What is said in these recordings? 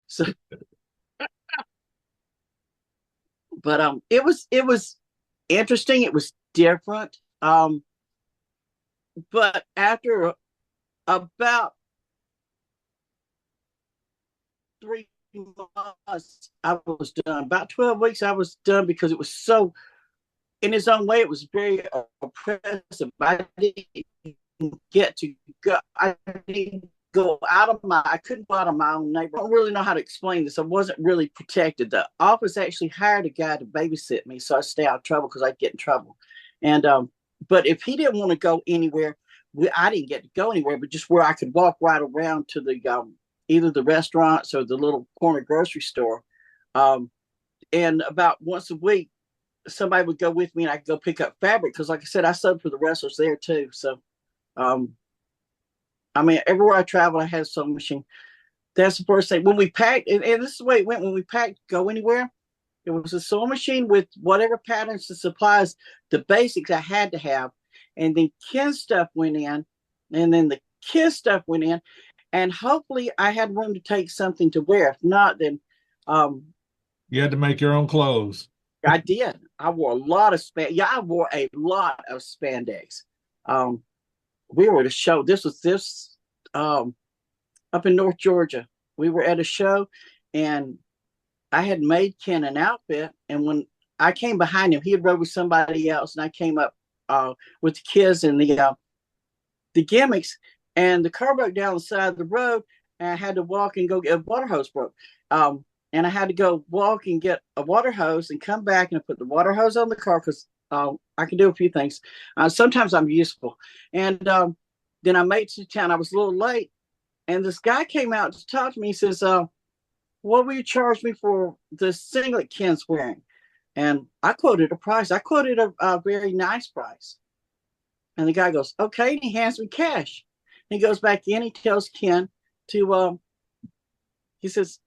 So, but it was interesting. It was different. But after about 3 months, I was done. About 12 weeks, I was done because it was so, in its own way, it was very oppressive. I didn't get to go. I didn't go out of my. I couldn't go out of my own neighborhood. I don't really know how to explain this. I wasn't really protected. The office actually hired a guy to babysit me, so I stay out of trouble because I'd get in trouble. And but if he didn't want to go anywhere, I didn't get to go anywhere. But just where I could walk right around to the either the restaurants or the little corner grocery store. And about once a week, somebody would go with me and I could go pick up fabric because, like I said, I sewed for the wrestlers there too. So, I mean, everywhere I traveled, I had a sewing machine. That's the first thing. When we packed, and this is the way it went when we packed, go anywhere, it was a sewing machine with whatever patterns and supplies, the basics I had to have. And then Ken's stuff went in, and then the kids' stuff went in. And hopefully I had room to take something to wear. If not, then you had to make your own clothes. I did. I wore a lot of spandex. Yeah, I wore a lot of spandex. We were at a show. This was up in North Georgia. We were at a show, and I had made Ken an outfit. And when I came behind him, he had rode with somebody else, and I came up with the kids and the gimmicks. And the car broke down the side of the road, and I had to walk and go get a water hose broke. And I had to go walk and get a water hose and come back and put the water hose on the car because I can do a few things. Sometimes I'm useful. And then I made it to town. I was a little late. And this guy came out to talk to me. He says, what will you charge me for the singlet Ken's wearing? And I quoted a price. I quoted a very nice price. And the guy goes, okay. And he hands me cash. And he goes back in. He tells Ken to, he says,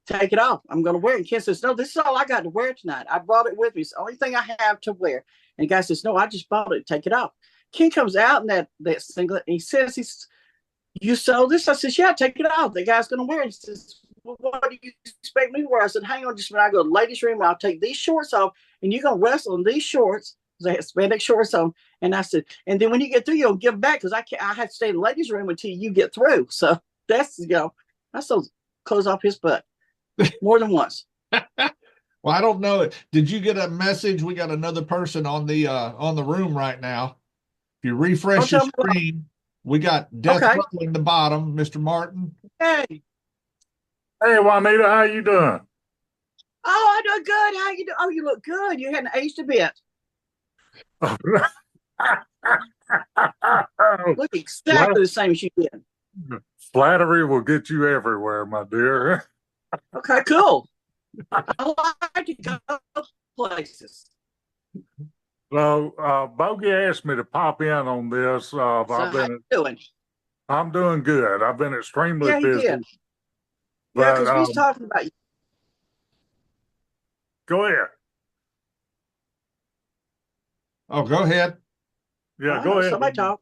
take it off. I'm going to wear it. And Ken says, no, this is all I got to wear tonight. I brought it with me. It's the only thing I have to wear. And the guy says, no, I just bought it. Take it off. Ken comes out in that singlet, and he says, you sold this? I says, yeah, take it off. The guy's going to wear it. He says, well, what do you expect me to wear? I said, hang on just a minute. I go to the ladies' room, and I'll take these shorts off, and you're going to wrestle in these shorts. They had spandex shorts on. And I said, and then when you get through, you'll give them back because I have to stay in the ladies' room until you get through. So that's, I sold clothes off his butt more than once. Well, I don't know. Did you get a message? We got another person on the room right now. If you refresh your screen, we got Death Row in the bottom, Mr. Martin. Hey. Hey, Juanita, how you doing? Oh, I do good. How you doing? Oh, you look good. You hadn't aged a bit. Look exactly the same as you did. Flattery will get you everywhere, my dear. Okay, cool. I like to go places. So, Bogey asked me to pop in on this. So how you doing? I'm doing good. I've been extremely busy. Did. Yeah, because we was talking about you. Go ahead. Oh, go ahead. Yeah, go ahead. Somebody talk.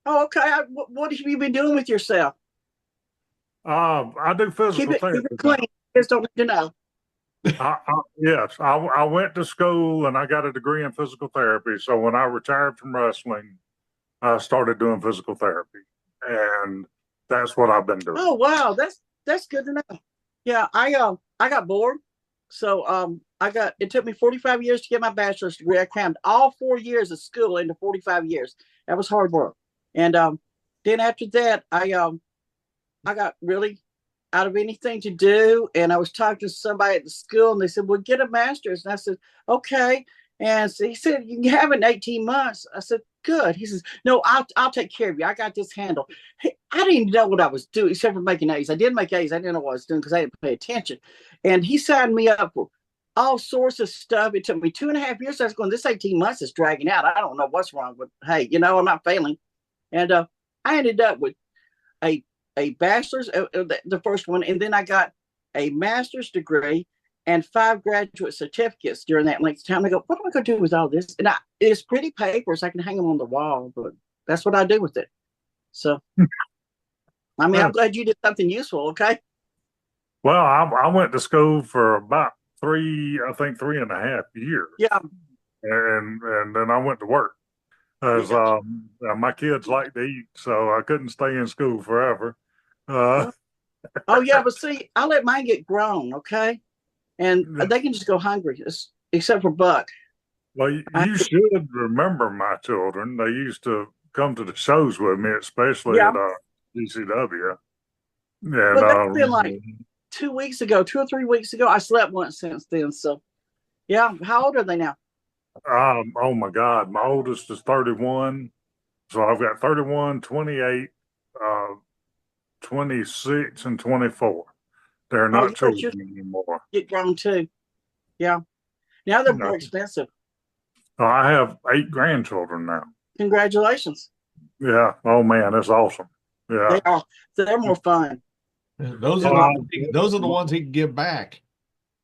Oh, okay. What have you been doing with yourself? I do physical therapy. Keep it clean. Kids don't need to know. Yes, I went to school and I got a degree in physical therapy. So when I retired from wrestling, I started doing physical therapy, and that's what I've been doing. Oh wow, that's good to know. Yeah, I got bored, so it took me 45 years to get my bachelor's degree. I crammed all 4 years of school into 45 years. That was hard work, and then after that, I out of anything to do. And I was talking to somebody at the school, and they said, "Well, get a master's." And I said, "Okay." And so he said, "You can have it in 18 months." I said, "Good." He says, "No, I'll take care of you. I got this handled." Hey, I didn't even know what I was doing except for making A's. I did make A's. I didn't know what I was doing because I didn't pay attention. And he signed me up for all sorts of stuff. It took me 2.5 years. I was going, this 18 months is dragging out. I don't know what's wrong, but hey, I'm not failing. And I ended up with a bachelor's, the first one, and then I got a master's degree and 5 graduate certificates during that length of time. I go, what am I going to do with all this? And it's pretty papers. I can hang them on the wall, but that's what I do with it. So, I mean, I'm glad you did something useful. Okay. Well, I went to school for about 3.5 years. Yeah. And then I went to work. As my kids like to eat, so I couldn't stay in school forever. Oh yeah, but see, I let mine get grown, okay, and they can just go hungry, except for Buck. Well, you should remember my children. They used to come to the shows with me, especially at GCW. And but that's been like 2 weeks ago, 2 or 3 weeks ago. I slept once since then. So yeah, how old are they now? Oh my God, my oldest is 31. So I've got 31, 28, 26, and 24. They're not children anymore. Get grown too. Yeah. Now they're more expensive. I have 8 grandchildren now. Congratulations. Yeah. Oh man, that's awesome. Yeah. They are. They're more fun. Those are the ones he can give back.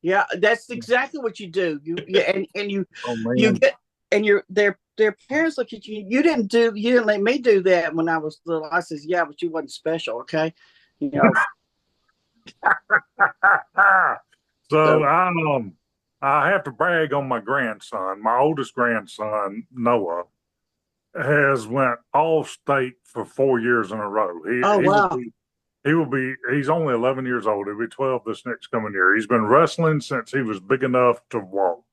Yeah, that's exactly what you do. You you oh, you get, and their parents look at you. You didn't let me do that when I was little. I says, yeah, but you wasn't special, okay? So I have to brag on my grandson. My oldest grandson, Noah, has went all state for 4 years in a row. Wow. He's only 11 years old. He'll be 12 this next coming year. He's been wrestling since he was big enough to walk.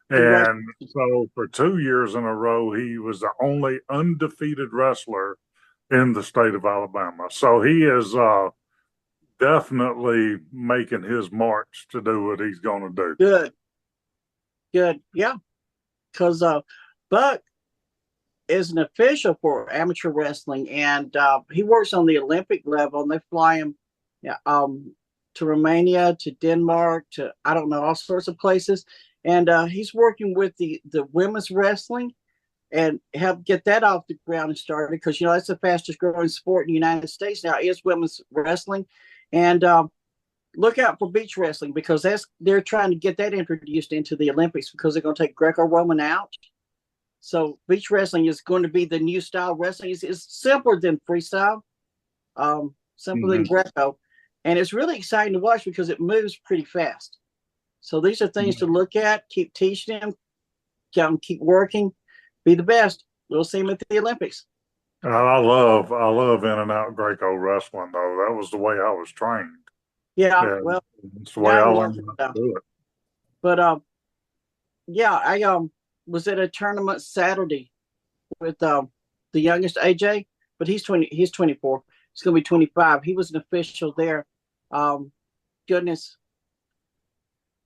And so for 2 years in a row, he was the only undefeated wrestler in the state of Alabama. So he is definitely making his march to do what he's going to do. Good. Yeah. Because Buck is an official for amateur wrestling, and he works on the Olympic level, and they fly him to Romania, to Denmark, to, I don't know, all sorts of places. And he's working with the women's wrestling and help get that off the ground and started, because that's the fastest growing sport in the United States now is women's wrestling. And look out for beach wrestling, because they're trying to get that introduced into the Olympics, because they're going to take Greco-Roman out. So beach wrestling is going to be the new style wrestling. It's simpler than freestyle, simpler than Greco, and it's really exciting to watch because it moves pretty fast. So these are things to look at. Keep teaching them, keep working, be the best. We'll see them at the Olympics. I love in and out Greco wrestling, though. That was the way I was trained. Yeah, well, it's the way I learned how to do it. But I was at a tournament Saturday with the youngest AJ, but he's 24. He's going to be 25. He was an official there. Goodness,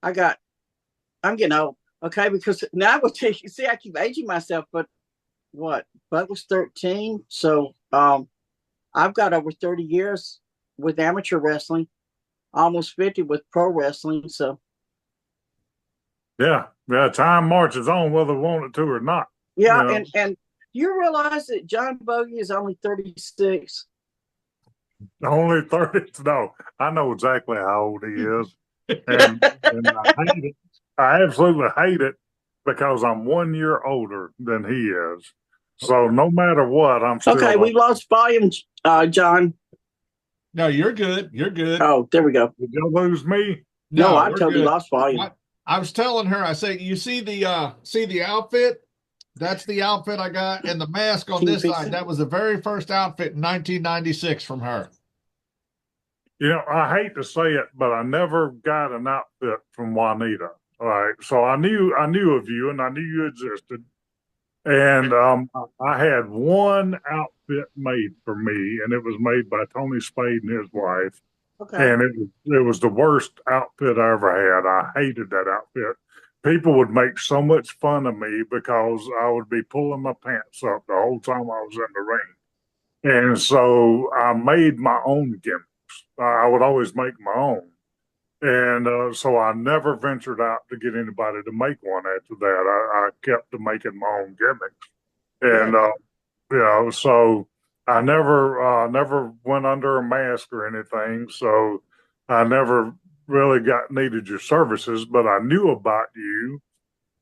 I'm getting old. Okay, because now I will tell you. See, I keep aging myself, but what? Bud was 13, so I've got over 30 years with amateur wrestling, almost 50 with pro wrestling. So yeah, time marches on whether we want it to or not. Yeah, and you realize that John Bogey is only 36? Only 30? No, I know exactly how old he is. And I hate it. I absolutely hate it because I'm 1 year older than he is. So no matter what, I'm still okay. We lost volume, John. No, you're good. You're good. Oh, there we go. Did you lose me? No, I totally lost volume. I was telling her, I say, you see the outfit? That's the outfit I got, and the mask on this side. That was the very first outfit in 1996 from her. I hate to say it, but I never got an outfit from Juanita. All right, so I knew of you, and I knew you existed, and I had one outfit made for me, and it was made by Tony Spade and his wife, Okay. and it was the worst outfit I ever had. I hated that outfit. People would make so much fun of me because I would be pulling my pants up the whole time I was in the ring. And so I made my own gimmicks. I would always make my own. And so I never ventured out to get anybody to make one after that. I kept to making my own gimmicks. And, Good. so I never went under a mask or anything. So I never really needed your services, but I knew about you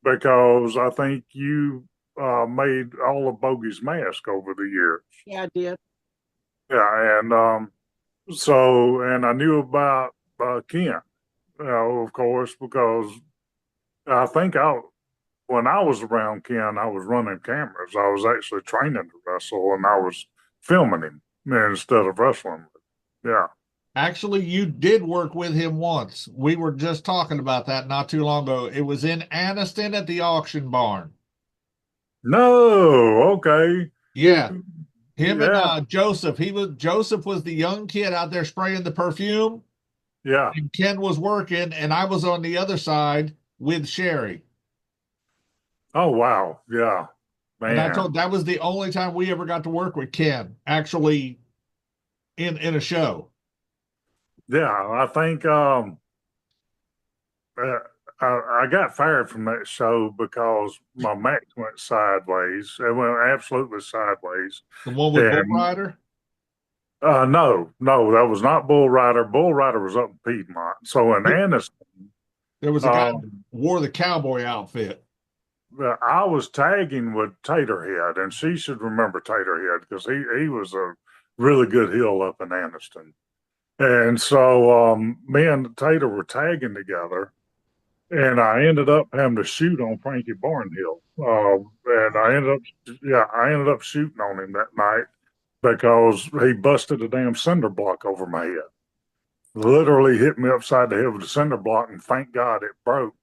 because I think you made all of Bogey's mask over the years. Yeah, I did. Yeah, and and I knew about Ken, of course, because I think when I was around Ken, I was running cameras. I was actually training to wrestle, and I was filming him instead of wrestling. Yeah. Actually, you did work with him once. We were just talking about that not too long ago. It was in Anniston at the auction barn. No. Okay. Yeah, him and Yeah. Joseph was the young kid out there spraying the perfume, Yeah. and Ken was working, and I was on the other side with Sherry. Oh wow. Yeah. And I Man. told that was the only time we ever got to work with Ken, actually in a show. Yeah. I think uh, I got fired from that show because my match went sideways. It went absolutely sideways. The one with Bull And Rider. no, that was not Bull Rider. Bull Rider was up in Piedmont. So in Anniston, There was a guy who um, wore the cowboy outfit. I was tagging with Taterhead, and she should remember Taterhead because he was a really good heel up in Anniston. And so me and Tater were tagging together, and I ended up having to shoot on Frankie Barnhill. And I ended up shooting on him that night because he busted a damn cinder block over my head. Literally hit me upside the head with a cinder block, and thank God it broke.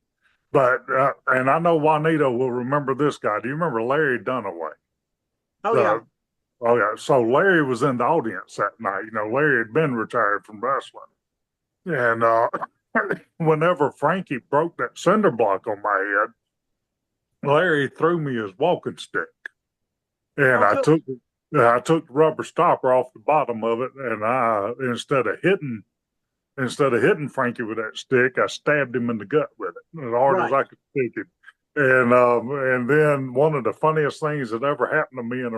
But and I know Juanita will remember this guy. Do you remember Larry Dunaway? Oh yeah. The Oh yeah. So Larry was in the audience that night. You know, Larry had been retired from wrestling, and whenever Frankie broke that cinder block on my head, Larry threw me his walking stick, and Oh, cool. I took the rubber stopper off the bottom of it, and I instead of hitting Frankie with that stick, I stabbed him in the gut with it as hard as Right. I could stick it. And then one of the funniest things that ever happened to me in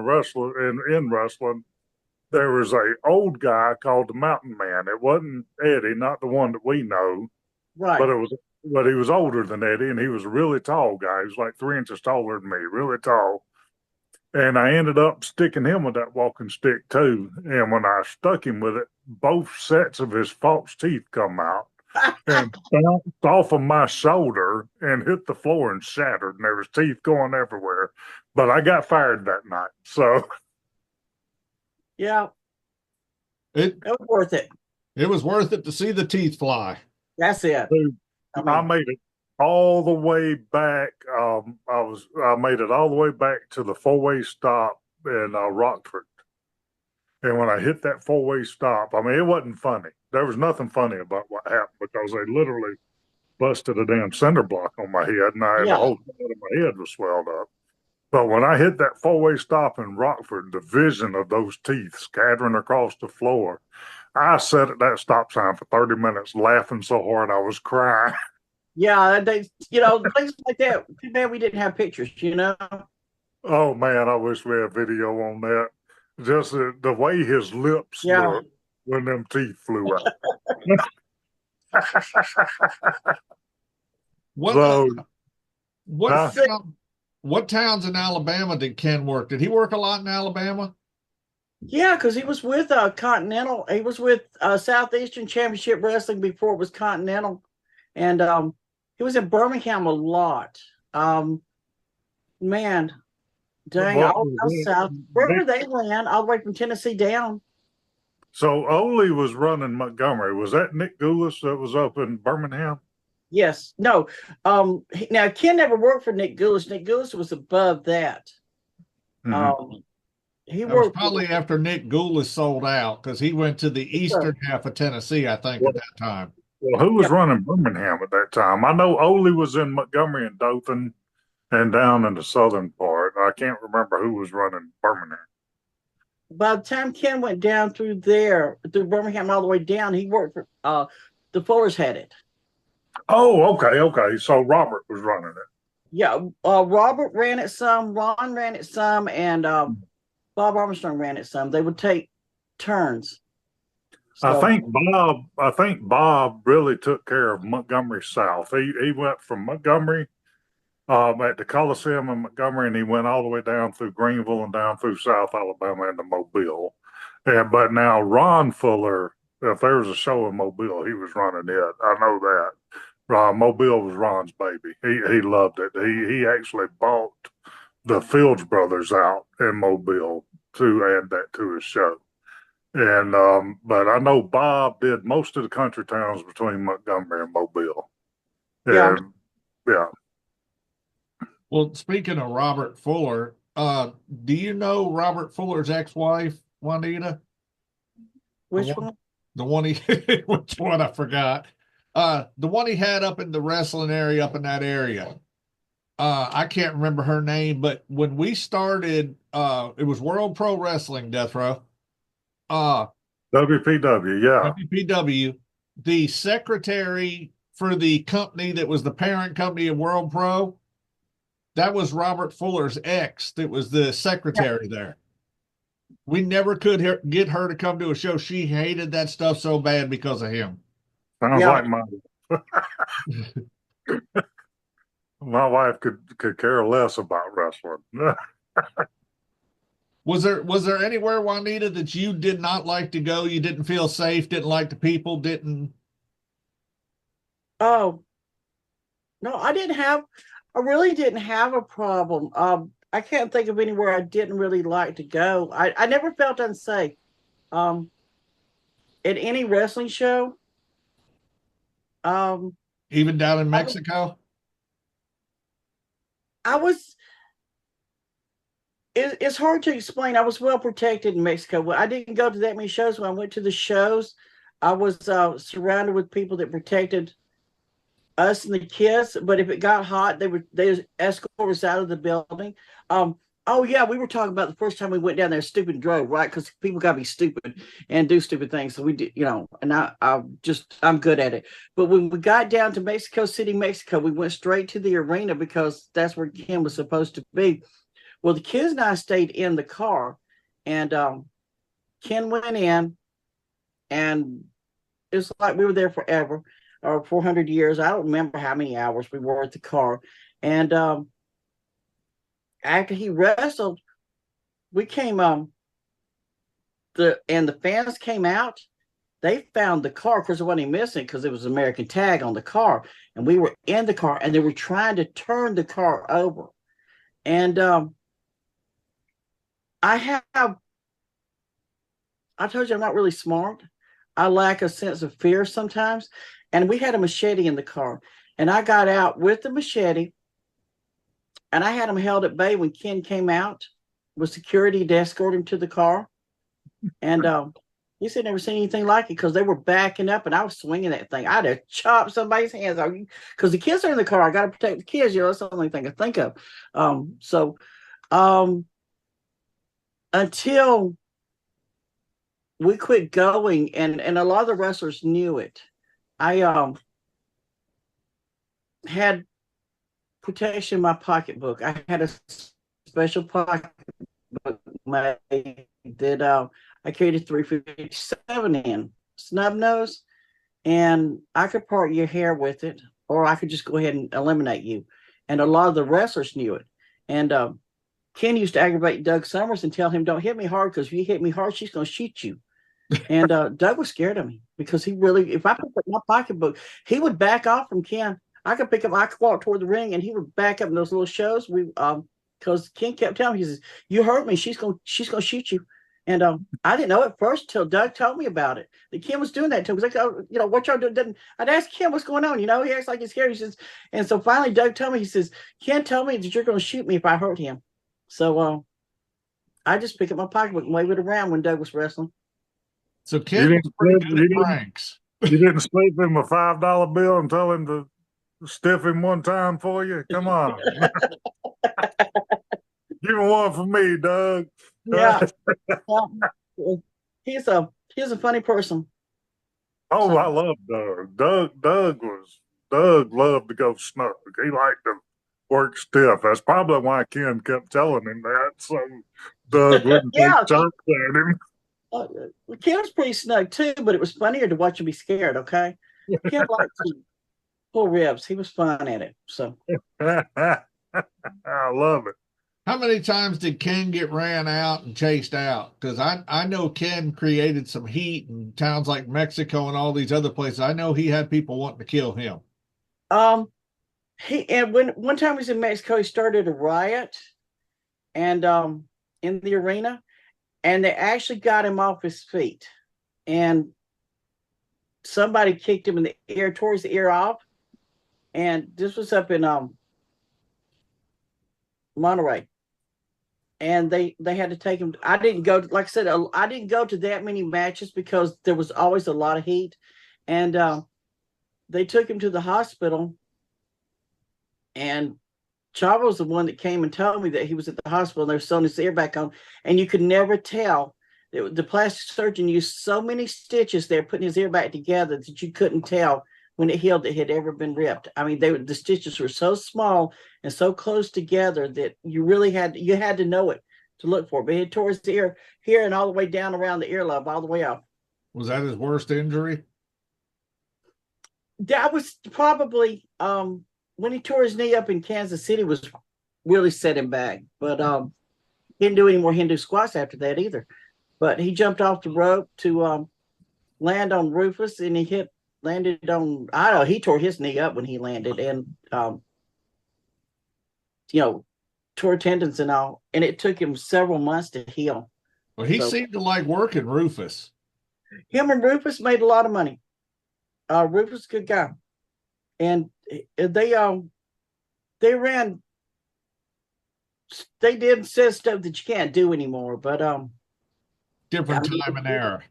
wrestling, there was a old guy called the Mountain Man. It wasn't Eddie, not the one that we know, but Right. he was older than Eddie, and he was a really tall guy. He was like 3 inches taller than me, really tall. And I ended up sticking him with that walking stick too. And when I stuck him with it, both sets of his false teeth come out and bounced off of my shoulder and hit the floor and shattered. And there was teeth going everywhere. But I got fired that night. So Yeah, It it was worth it. it was worth it to see the teeth fly. That's it. I I mean, made it all the way back. I made it all the way back to the four-way stop in Rockford. And when I hit that four-way stop, I mean, it wasn't funny. There was nothing funny about what happened because they literally busted a damn cinder block on my head, and the yeah. whole side of my head was swelled up. But when I hit that four-way stop in Rockford, the vision of those teeth scattering across the floor, I sat at that stop sign for 30 minutes laughing so hard I was crying. Yeah, things like that. Too bad we didn't have pictures. Oh man, I wish we had video on that. Just the way his lips Yeah. looked when them teeth flew out. What So, what huh? town, what towns in Alabama did Ken work? Did he work a lot in Alabama? Yeah, because he was with Continental. He was with Southeastern Championship Wrestling before it was Continental. And he was in Birmingham a lot. Man, dang, What all was down south. it? Wherever they ran, all the way from Tennessee down. So Ole was running Montgomery. Was that Nick Goulas that was up in Birmingham? Yes. No. Now Ken never worked for Nick Goulas. Nick Goulas was above that. Mm-hmm. Um, He That was worked probably after Nick Goulas sold out because he went to the eastern half of Tennessee, I think, at Well, that time. well, who yeah, was running Birmingham at that time? I know Ole was in Montgomery and Dothan and down in the southern part. I can't remember who was running Birmingham. by the time Ken went down through there, through Birmingham all the way down, he worked for the Fullers had it. Oh, okay, okay. So Robert was running it. Yeah, Robert ran it some, Ron ran it some, and Bob Armstrong ran it some. They would take turns. So I think Bob really took care of Montgomery South. He went from Montgomery at the Coliseum in Montgomery, and he went all the way down through Greenville and down through South Alabama into Mobile. And but now Ron Fuller, if there was a show in Mobile, he was running it. I know that. Mobile was Ron's baby. He loved it. He actually bought the Fields brothers out in Mobile to add that to his show. And but I know Bob did most of the country towns between Montgomery and Mobile. yeah, And yeah. Well, speaking of Robert Fuller, do you know Robert Fuller's ex-wife, Juanita? which one? The one he, which one I forgot. The one he had up in the wrestling area, up in that area. I can't remember her name, but when we started, it was World Pro Wrestling, Death Row. WPW, yeah. WPW, the secretary for the company that was the parent company of World Pro, that was Robert Fuller's ex that was the secretary there. We never could get her to come to a show. She hated that stuff so bad because of him. Sounds Yeah, like my wife could care less about wrestling. Was there anywhere, Juanita, that you did not like to go? You didn't feel safe, didn't like the people, didn't? oh no, I really didn't have a problem. I can't think of anywhere I didn't really like to go. I never felt unsafe. Um, at any wrestling show. Um, Even down in I, Mexico? I was. It's hard to explain. I was well protected in Mexico. Well, I didn't go to that many shows. When I went to the shows, I was surrounded with people that protected us and the kids. But if it got hot, they escort us out of the building. Um, oh yeah, we were talking about the first time we went down there, stupid drove, right? Because people gotta be stupid and do stupid things. So we did, and I'm good at it. But when we got down to Mexico City, Mexico, we went straight to the arena because that's where Kim was supposed to be. Well, the kids and I stayed in the car, and Ken went in, and it's like we were there forever, or 400 years. I don't remember how many hours we were at the car. And after he wrestled, we came the fans came out. They found the car. Of course, it wasn't missing because it was an American tag on the car, and we were in the car, and they were trying to turn the car over. And I have I told you I'm not really smart. I lack a sense of fear sometimes. And we had a machete in the car. And I got out with the machete and I had him held at bay when Ken came out with security to escort him to the car. And he said never seen anything like it because they were backing up and I was swinging that thing. I'd have chopped somebody's hands off because the kids are in the car. I got to protect the kids. That's the only thing I think of. So until we quit going, and a lot of the wrestlers knew it. I had protection in my pocketbook. I had a special pocketbook made that I carried a 357 in snub nose, and I could part your hair with it, or I could just go ahead and eliminate you. And a lot of the wrestlers knew it. And Ken used to aggravate Doug Summers and tell him, "Don't hit me hard because if you hit me hard, she's going to shoot you." And Doug was scared of me because he really, if I picked up my pocketbook, he would back off from Ken. I could walk toward the ring and he would back up in those little shows. Because Ken kept telling me, he says, "You hurt me, she's gonna shoot you." And I didn't know at first till Doug told me about it. That Ken was doing that to him. He was like, "Oh, what y'all doing?" I'd ask Ken what's going on. He acts like he's scared. He says, and so finally Doug told me, he says, "Ken told me that you're gonna shoot me if I hurt him." So I just pick up my pocketbook and wave it around when Doug was wrestling. So Ken was pretty good at pranks. You didn't slip him a $5 bill and tell him to stiff him one time for you? Come on. Give him one for me, Doug. Yeah. He's a funny person. Oh, So, I love Doug. Doug loved to go snug. He liked to work stiff. That's probably why Ken kept telling him that. So Doug wouldn't take yeah, shots at him. Ken was pretty snug too, but it was funnier to watch him be scared. Okay, Ken liked to pull ribs. He was fun at it. So I love it. How many times did Ken get ran out and chased out? Because I know Ken created some heat in towns like Mexico and all these other places. I know he had people wanting to kill him. when one time he was in Mexico, he started a riot, and in the arena, and they actually got him off his feet, and somebody kicked him in the ear, tore his ear off, and this was up in Monterey. And they had to take him. I didn't go, like I said, I didn't go to that many matches because there was always a lot of heat. And they took him to the hospital. And Chavo was the one that came and told me that he was at the hospital and they were sewing his ear back on. And you could never tell. The plastic surgeon used so many stitches there, putting his ear back together, that you couldn't tell when it healed it had ever been ripped. I mean, the stitches were so small and so close together that you really had to know it to look for it. But it tore his ear here and all the way down around the earlobe, all the way up. Was that his worst injury? That was probably when he tore his knee up in Kansas City was really set him back. But he didn't do any more Hindu squats after that either. But he jumped off the rope to land on Rufus, and he landed on, I don't know, he tore his knee up when he landed, and tore tendons and all, and it took him several months to heal. Well, he seemed to like working Rufus. Him and Rufus made a lot of money. Rufus is a good guy, and they did say stuff that you can't do anymore, but different time and era.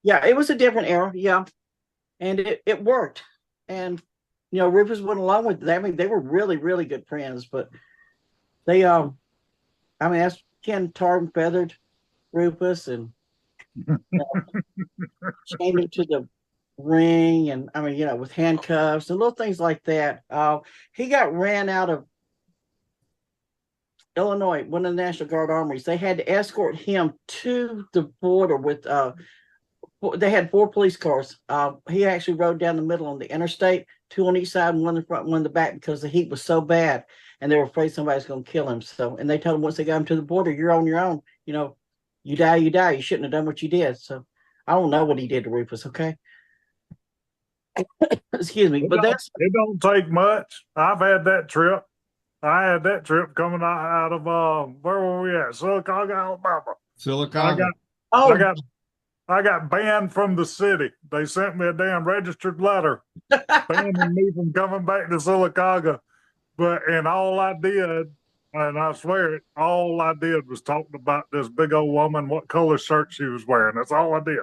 Yeah, it was a different era. Yeah. And it worked. And, Rufus went along with that. I mean, they were really, really good friends, but they, that's Ken tarred and feathered Rufus and chained him to the ring. And, with handcuffs and little things like that. He got ran out of Illinois, one of the National Guard armories. They had to escort him to the border with, they had 4 police cars. He actually rode down the middle on the interstate, 2 on each side, one in the front, one in the back, because the heat was so bad, and they were afraid somebody's going to kill him. So, and they told him once they got him to the border, you're on your own. You die, you die. You shouldn't have done what you did. So, I don't know what he did to Rufus. Okay, excuse me, but it don't take much. I've had that trip. I had that trip coming out of where were we at? Silicaga, Alabama. Silicaga. I got banned from the city. They sent me a damn registered letter banning me from coming back to Silicaga. And all I did, and I swear it, all I did was talk about this big old woman, what color shirt she was wearing. That's all I did.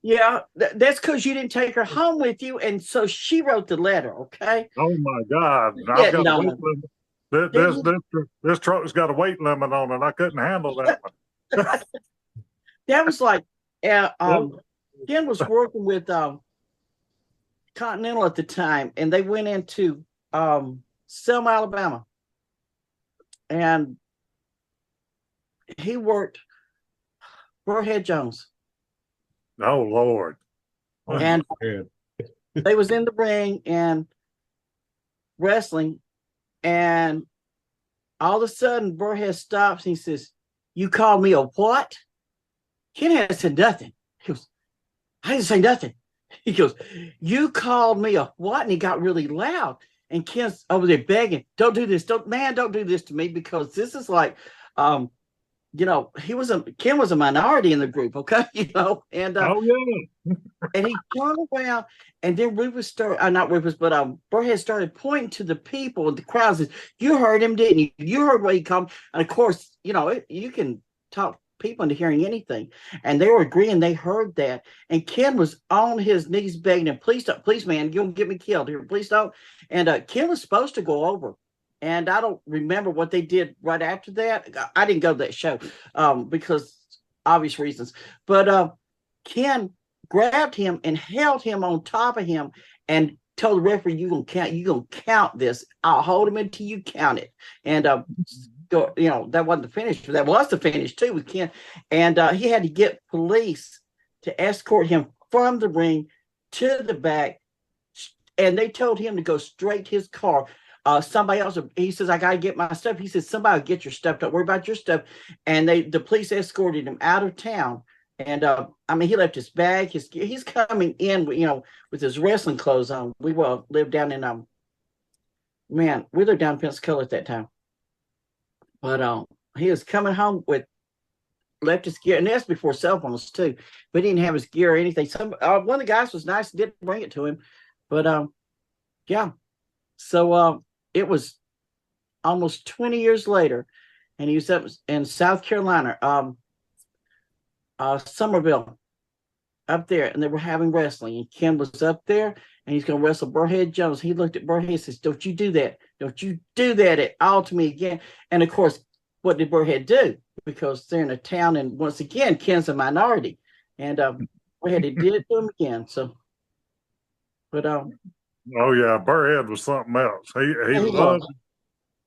Yeah, that's because you didn't take her home with you, and so she wrote the letter. Okay. Oh my God! I've got a weight limit. This truck's got a weight limit on it. I couldn't handle that one. That was like, Ken was working with Continental at the time, and they went into Selma, Alabama, and he worked Burhead Jones. Oh Lord! And they was in the ring and wrestling, and all of a sudden Burhead stops and he says, "You called me a what?" Ken had said nothing. He goes, "I didn't say nothing." He goes, "You called me a what?" And he got really loud. And Ken's over there begging, "Don't do this. Don't do this to me, because this is like Ken was a minority in the group, okay, and Oh yeah. and he turned around, and then Rufus started, not Rufus, but Burhead started pointing to the people, the crowds. Says, you heard him, didn't you? You heard what he come, and of course, you can talk people into hearing anything, and they were agreeing they heard that. And Ken was on his knees begging him, please don't, please, man, you'll get me killed here, please don't. And Ken was supposed to go over. And I don't remember what they did right after that. I didn't go to that show because obvious reasons. But Ken grabbed him and held him on top of him and told the referee, you're gonna count this. I'll hold him until you count it. And that wasn't the finish. That was the finish too with Ken. And he had to get police to escort him from the ring to the back. And they told him to go straight to his car. Somebody else, he says, I got to get my stuff. He says, somebody will get your stuff. Don't worry about your stuff. And the police escorted him out of town. And he left his bag, he's coming in, with his wrestling clothes on. We lived down in, we lived down in Pensacola at that time. But he was coming home left his gear, and that's before cell phones too. But he didn't have his gear or anything. One of the guys was nice, didn't bring it to him. But yeah. So it was almost 20 years later, and he was up in South Carolina, Somerville, up there, and they were having wrestling. And Ken was up there, and he's going to wrestle Burhead Jones. He looked at Burhead and says, don't you do that. Don't you do that at all to me again. And of course, what did Burhead do? Because they're in a town, and once again, Ken's a minority. And Burhead did it to him again. So, but oh yeah, Burhead was something else. He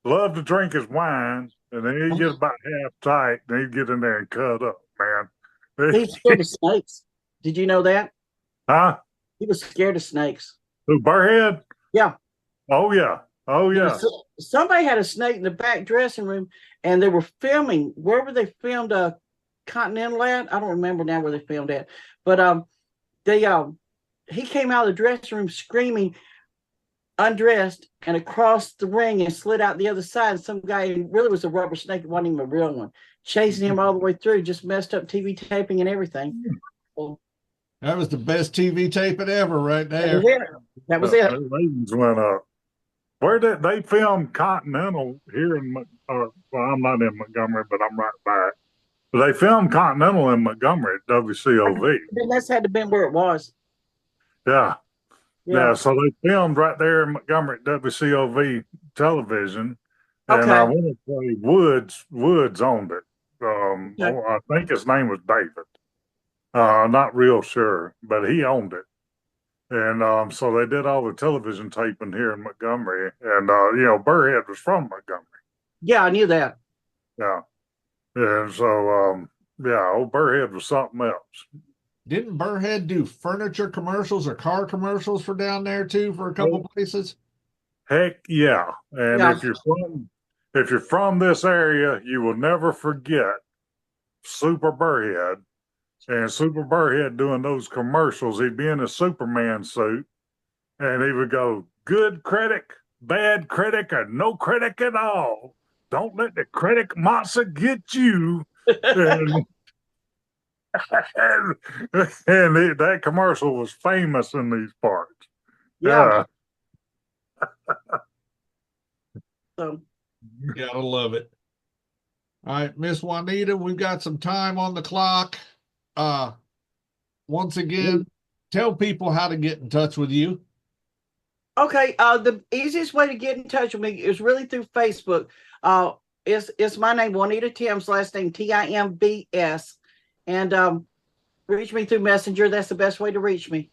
loved to drink his wine, and then he'd get about half tight, and he'd get in there and cut up, man. He's scared of snakes. Did you know that? Huh? He was scared of snakes. Who, Burhead? Yeah. Oh yeah. Oh yeah. Somebody had a snake in the back dressing room, and they were filming. Where were they filmed? Continental at? I don't remember now where they filmed at. But he came out of the dressing room screaming, undressed, and across the ring and slid out the other side. And some guy, really was a rubber snake, it wasn't even a real one, chasing him all the way through, just messed up TV taping and everything. Well, that was the best TV taping ever right there. That was it. The ratings went up. Where did they film Continental here in, well, I'm not in Montgomery, but I'm right by it. But they filmed Continental in Montgomery at WCOV. Then that's had to have been where it was. Yeah. Yeah, so they filmed right there in Montgomery at WCOV television, and I want to say Woods owned it. I think his name was David. Not real sure, but he owned it. And so they did all the television taping here in Montgomery, and Burhead was from Montgomery. Yeah, I knew that. Yeah, and so old Burhead was something else. Didn't Burhead do furniture commercials or car commercials for down there too for a couple places? Heck yeah! And if you're from this area, you will never forget Super Burhead. And Super Burhead doing those commercials. He'd be in a Superman suit, and he would go, "Good critic, bad critic, or no critic at all. Don't let the critic monster get you." and that commercial was famous in these parts. Yeah. So, gotta love it. All right, Miss Juanita, we've got some time on the clock. Once again, tell people how to get in touch with you. Okay, the easiest way to get in touch with me is really through Facebook. It's my name, Juanita Timbs, last name Timbs, and reach me through Messenger. That's the best way to reach me.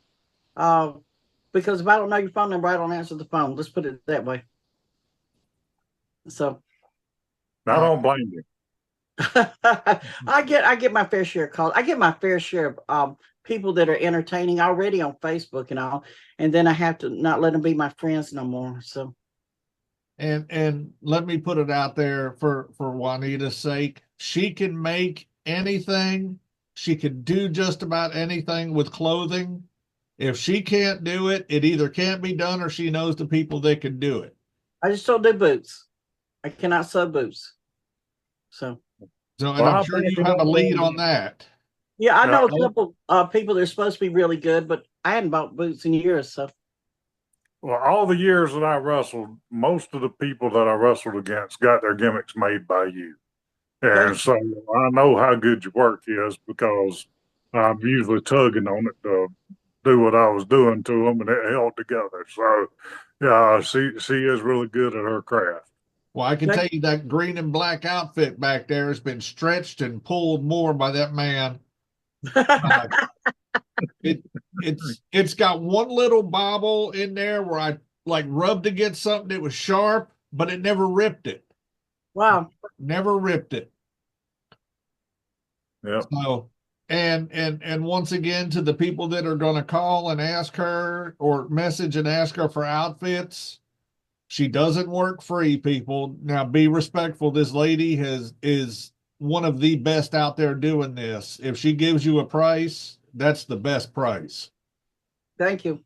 Because if I don't know your phone number, I don't answer the phone. Let's put it that way. So I don't blame you. I get my fair share of calls. I get my fair share of people that are entertaining already on Facebook and all, and then I have to not let them be my friends no more. So, and let me put it out there for Juanita's sake, she can make anything. She can do just about anything with clothing. If she can't do it, it either can't be done or she knows the people that can do it. I just don't do boots. I cannot sew boots. So. So, and Well, I'm I sure think you have a lead on that. Yeah, I know a yeah, couple people that are supposed to be really good, but I hadn't bought boots in years. So well, all the years that I wrestled, most of the people that I wrestled against got their gimmicks made by you. okay, And so I know how good your work is because I'm usually tugging on it to do what I was doing to them and it held together. So, yeah, she is really good at her craft. Well, I can okay. tell you that green and black outfit back there has been stretched and pulled more by that man. Uh, it it's got one little bobble in there where I like rubbed against something that was sharp, but it never ripped it. Wow. Never ripped it. Yep. So, and once again, to the people that are going to call and ask her or message and ask her for outfits, she doesn't work free, people. Now be respectful. This lady is one of the best out there doing this. If she gives you a price, that's the best price. Thank you.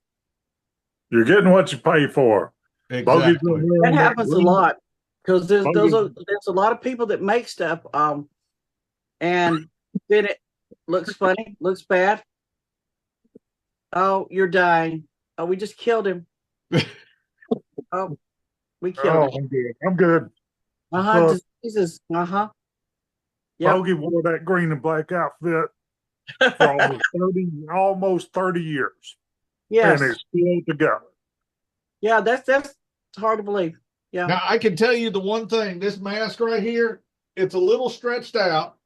You're getting what you pay for. Bogey's been Exactly. That wearing that happens a green. lot because Bogey, there's a lot of people that make stuff and then it looks funny, looks bad. Oh, you're dying. Oh, we just killed him. Oh, we killed oh, him. I'm good. I'm good. Uh-huh. Look, Diseases. Uh-huh. Yep. Bogey wore that green and black outfit for almost 30 years. And Yes. it's still together. Yeah, that's hard to believe. Yeah. Now I can tell you the one thing, this mask right here, it's a little stretched out,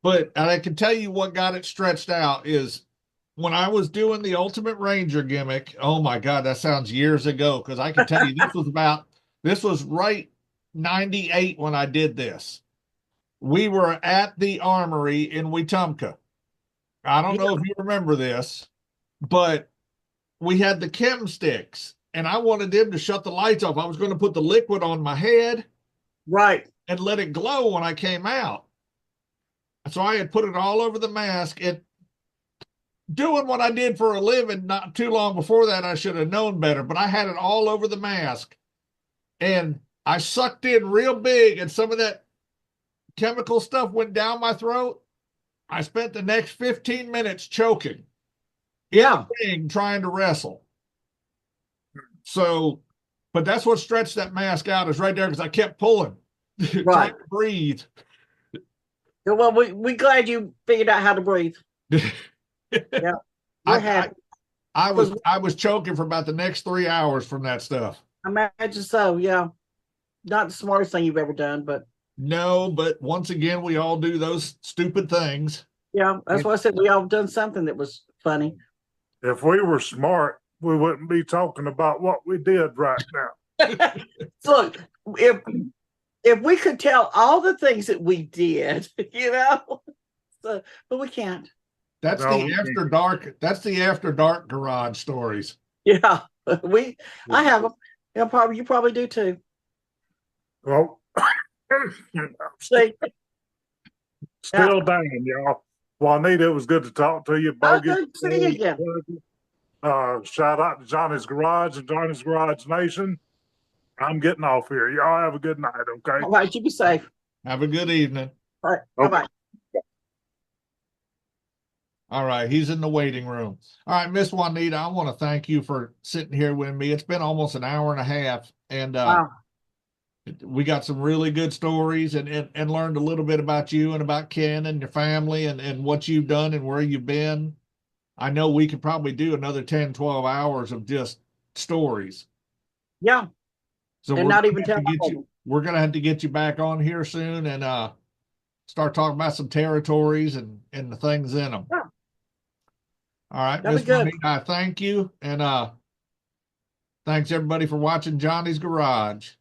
but and I can tell you what got it stretched out is when I was doing the Ultimate Ranger gimmick. Oh my God, that sounds years ago because I can tell you this was right 98 when I did this. We were at the armory in Wetumpka. I don't know Yeah. if you remember this, but we had the chem sticks and I wanted them to shut the lights off. I was going to put the liquid on my head Right. and let it glow when I came out. So I had put it all over the mask. And doing what I did for a living not too long before that, I should have known better, but I had it all over the mask. And I sucked in real big, and some of that chemical stuff went down my throat. I spent the next 15 minutes choking in Yeah. the ring trying to wrestle. So, but that's what stretched that mask out is right there because I kept pulling, trying Right. to breathe. Well, we glad you figured out how to breathe. Yeah. We're happy. I was choking for about the next 3 hours from that stuff. I imagine so. Yeah. Not the smartest thing you've ever done, but No, but once again, we all do those stupid things. yeah, that's why I said we all done something that was funny. If we were smart, we wouldn't be talking about what we did right now. So look, if we could tell all the things that we did, so but we can't. That's No, the after dark. That's the after dark garage stories. Yeah, I have them. Yeah, you probably do too. well, See, still dying, y'all. Juanita, it was good to talk to you. I'll Bogey, see you again. shout out to Johnny's Garage and Johnny's Garage Nation. I'm getting off here. Y'all have a good night, okay? All right, you be safe. Have a good evening. All right, Okay. bye-bye. All right, he's in the waiting room. All right, Miss Juanita, I want to thank you for sitting here with me. It's been almost an hour and a half, and Wow. we got some really good stories and learned a little bit about you and about Ken and your family and what you've done and where you've been. I know we could probably do another 10, 12 hours of just stories. Yeah, So and not even tell all of them. we're gonna have to get you back on here soon and start talking about some territories and the things in them. Yeah. All right, That'd Miss be good. Juanita, I thank you and thanks everybody for watching Johnny's Garage.